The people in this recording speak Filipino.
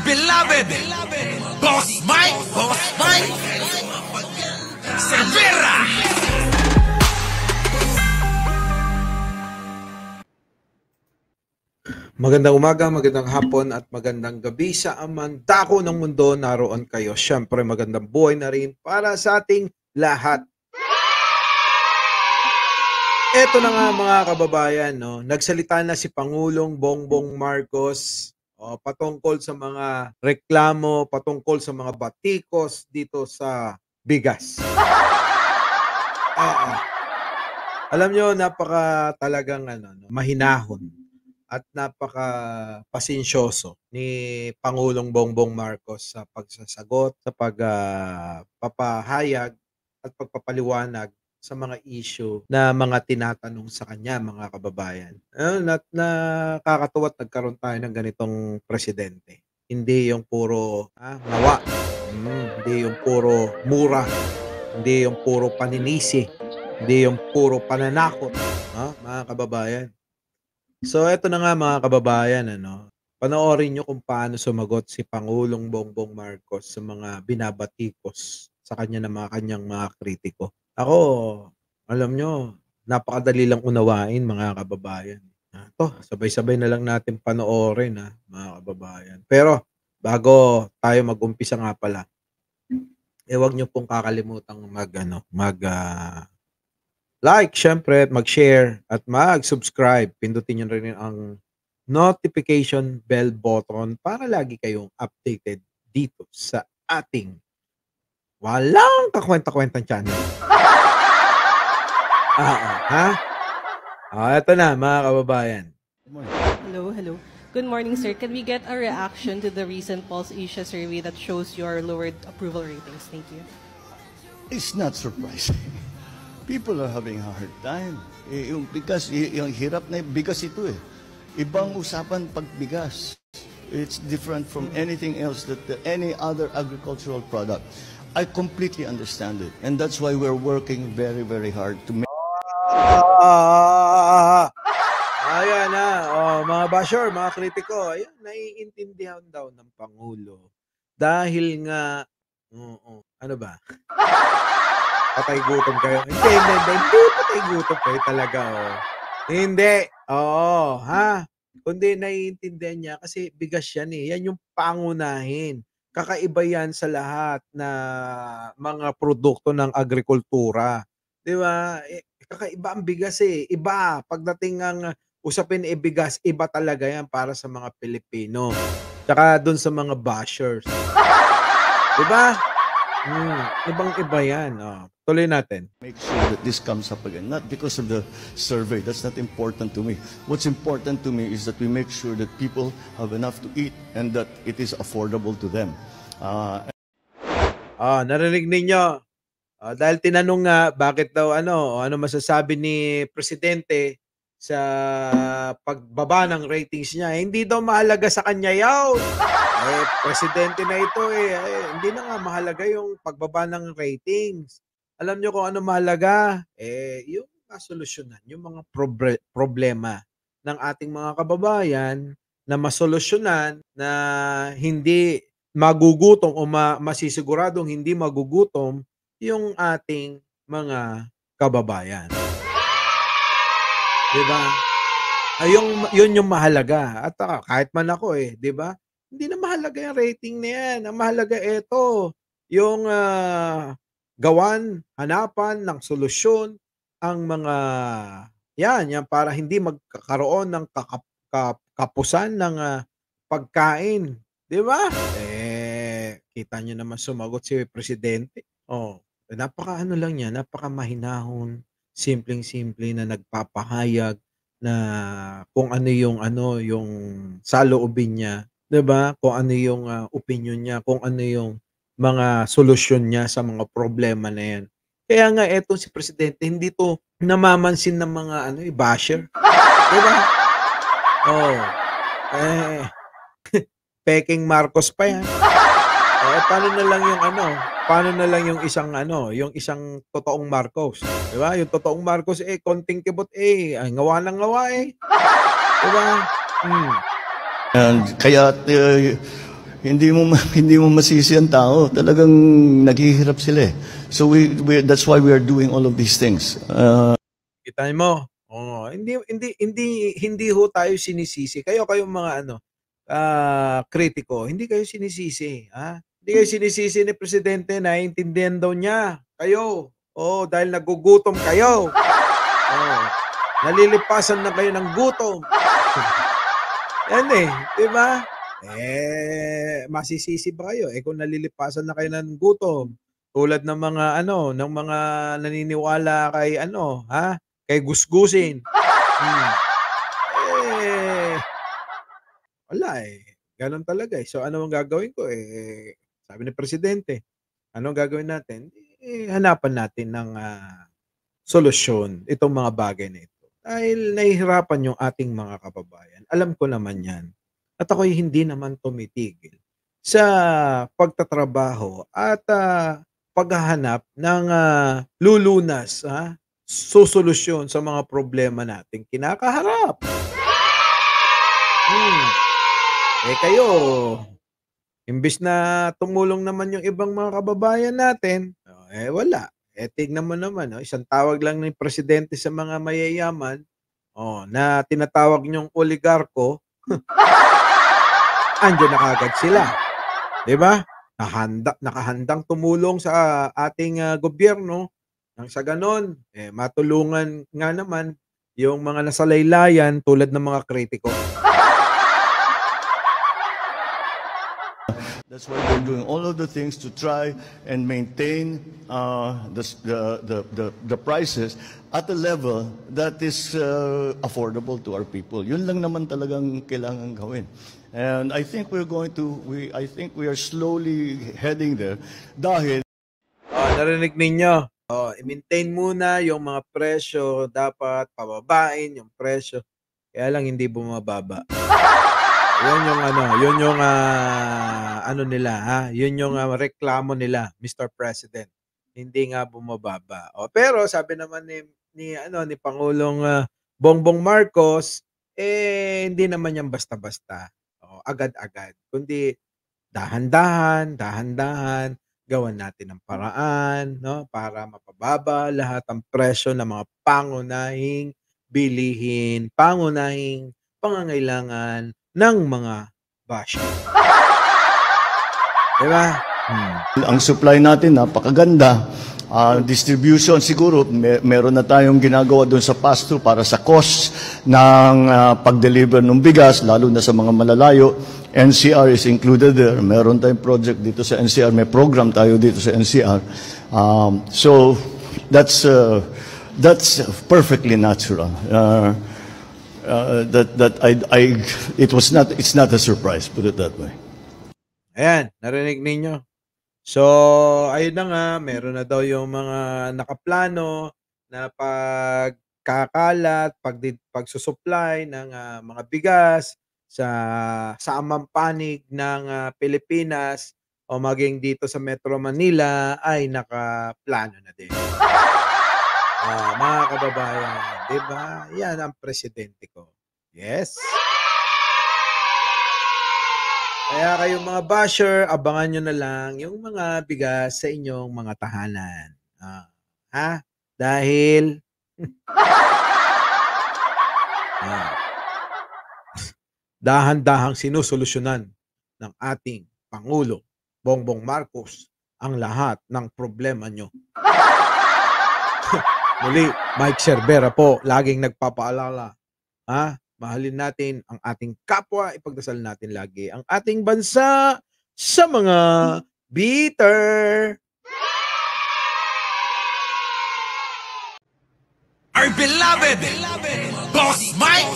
beloved Boss Mike Cervera. Magandang umaga, magandang hapon at magandang gabi sa amandako ng mundo. Naroon kayo. Siyempre magandang buhay na rin para sa ating lahat. Eto na nga mga kababayan, no? Nagsalita na si Pangulong Bongbong Marcos patungkol sa mga reklamo, patungkol sa mga batikos dito sa bigas. Alam nyo, napaka talagang mahinahon at napaka-pasensyoso ni Pangulong Bongbong Marcos sa pagsasagot, sa pagpapahayag at pagpapaliwanag sa mga issue na mga tinatanong sa kanya, mga kababayan. Nakakatuwa at nagkaroon tayo ng ganitong presidente. Hindi yung puro nawa, hindi yung puro mura, hindi yung puro paninisi, hindi yung puro pananakot, mga kababayan. So eto na nga mga kababayan, panoorin nyo kung paano sumagot si Pangulong Bongbong Marcos sa mga binabatikos sa kanya ng mga kanyang mga kritiko. Ako, alam nyo, napakadali lang unawain mga kababayan. Ito, sabay-sabay na lang natin panoorin mga kababayan. Pero bago tayo mag-umpisa nga pala, huwag nyo pong kakalimutang like, syempre, mag-share at mag-subscribe. Pindutin nyo rin ang notification bell button para lagi kayong updated dito sa ating walang kakwenta-kwentang channel. Ito na mga kababayan. Hello. Good morning, sir. Can we get a reaction to the recent Pulse Asia survey that shows your lowered approval ratings? Thank you. It's not surprising. People are having a hard time. Yung bigas, yung hirap na bigas ito eh. Ibang usapan pag bigas. It's different from anything else any other agricultural product. I completely understand it. And that's why we're working very, very hard to make... Ayan mga basher, mga kritiko, ayan, naiintindihan daw ng Pangulo. Dahil nga, ano ba? Patay gutom kayo. Hindi patay gutom kayo talaga, Hindi. Kundi naiintindihan niya kasi bigas yan eh. Yan yung pangunahin. Kakaiba yan sa lahat na mga produkto ng agrikultura. Di ba? Kakaiba ang bigas eh. Iba. Pagdating ang usapin bigas, iba talaga yan para sa mga Pilipino. Tsaka dun sa mga bashers. Di ba? Ibang-iba yan. Tuloy natin. Make sure that this comes up again. Not because of the survey. That's not important to me. What's important to me is that we make sure that people have enough to eat and that it is affordable to them. Narinig ninyo. Dahil tinanong nga bakit daw ano masasabi ni Presidente sa pagbaba ng ratings niya. Hindi daw mahalaga sa kanya yaw. Presidente na ito hindi na nga mahalaga yung pagbaba ng ratings. Alam nyo kung ano mahalaga? Yung masolusyonan, yung mga problema ng ating mga kababayan na masolusyonan na hindi magugutom o masisiguradong hindi magugutom yung ating mga kababayan. Diba? Yun yung mahalaga. At kahit man ako diba? Hindi na mahalaga yung rating na yan. Ang mahalaga yung hanapan ng solusyon ang mga yan para hindi magkakaroon ng kapusan ng pagkain. Di ba? Kita nyo naman sumagot si Presidente. Napaka lang niya, napaka mahinahon, simpleng-simple na nagpapahayag na kung ano yung saloobin niya. 'Di ba? Kung ano yung opinion niya, kung ano yung mga solusyon niya sa mga problema na 'yan. Kaya nga etong si Presidente hindi to namamansin ng mga basher. 'Di ba? Peking Marcos pa 'yan. Paano na lang yung isang totoong Marcos, 'di ba? Yung totoong Marcos konting kibot ngawa ng ngawa 'Di ba? And kaya Hindi mo masisi ang tao. Talagang naghihirap sila eh. So that's why we are doing all of these things. Kita mo? Oh, hindi ho tayo sinisisi. Kayong mga kritiko, hindi kayo sinisisi, ha? Hindi kayo sinisisi ni presidente, naiintindihan daw niya kayo. Oh, dahil nagugutom kayo. Oh, nalilipasan na kayo ng gutom. Yan eh, 'di ba? Masisisi ba kayo kung nalilipasan na kayo ng gutom? Tulad ng mga ng mga naniniwala kay kay gusgusin. Wala gano'n talaga So ano ang gagawin ko sabi ni presidente, ano ang gagawin natin? Hanapan natin ng solusyon itong mga bagay na ito. Dahil nahihirapan yung ating mga kababayan. Alam ko naman 'yan. At ako'y hindi naman tumitigil sa pagtatrabaho at paghahanap ng lulunas, sosolusyon sa mga problema nating kinakaharap. Kayo, imbis na tumulong naman yung ibang mga kababayan natin, wala. Tignan mo naman, isang tawag lang ng presidente sa mga mayayaman, na tinatawag niyong oligarko, andiyan na kagad sila. 'Di ba? Nakahandang tumulong sa ating gobyerno nang sa ganon, matulungan nga naman yung mga nasalaylayan tulad ng mga kritiko. That's why we're doing all of the things to try and maintain the prices at a level that is affordable to our people. Yun lang naman talagang kailangan gawin. And I think we are slowly heading there dahil Narinig ninyo. I-maintain muna yung mga presyo, dapat pababain yung presyo. Kaya lang hindi bumababa. Yun yung nila, yun yung reklamo nila, Mr. President. Hindi nga bumababa. Pero sabi naman ni Pangulong Bongbong Marcos, hindi naman yan basta-basta. Agad-agad. Kundi dahan-dahan, gawan natin ng paraan, para mapababa lahat ang presyo ng mga pangunahing bilihin, pangunahing pangangailangan ng mga basher. Diba? ang supply natin napakaganda. Distribution siguro, meron na tayong ginagawa doon sa pass-through para sa cost ng pag-deliver ng bigas, lalo na sa mga malalayo. NCR is included there. Meron tayong project dito sa NCR. May program tayo dito sa NCR. So that's perfectly natural. It's not a surprise, put it that way. Ayan, narinig ninyo. So, ayun na nga, meron na daw yung mga nakaplano na pagkakalat, pagsusupply ng mga bigas sa amang panig ng Pilipinas o maging dito sa Metro Manila ay nakaplano na din. Mga kababayan, di ba? Yan ang presidente ko. Yes. Kaya kayong mga basher, abangan nyo na lang yung mga bigas sa inyong mga tahanan. Dahil dahan-dahang sinusolusyonan ng ating Pangulo Bongbong Marcos ang lahat ng problema nyo. Muli, Mike Cervera po, laging nagpapaalala. Mahalin natin ang ating kapwa, ipagdasal natin lagi ang ating bansa sa mga bitter. Our beloved Boss Mike.